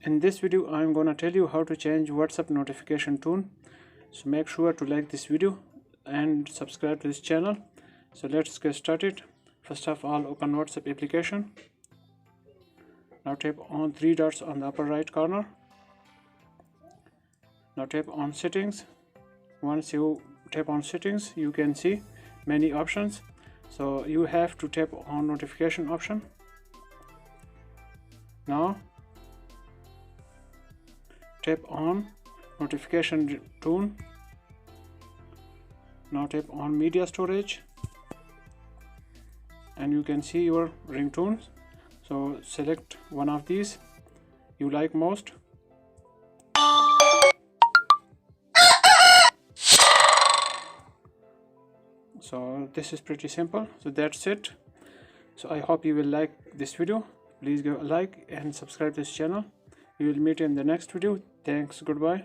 In this video I'm gonna tell you how to change WhatsApp notification tone. So make sure to like this video and subscribe to this channel. So let's get started. First of all, open WhatsApp application. Now tap on three dots on the upper right corner. Now tap on settings. Once you tap on settings, you can see many options. So you have to tap on notification option. Now tap on notification tone. Now tap on media storage and you can see your ringtones. So select one of these you like most. So this is pretty simple. So that's it. So I hope you will like this video. Please give a like and subscribe to this channel. We will meet in the next video. Thanks. Goodbye.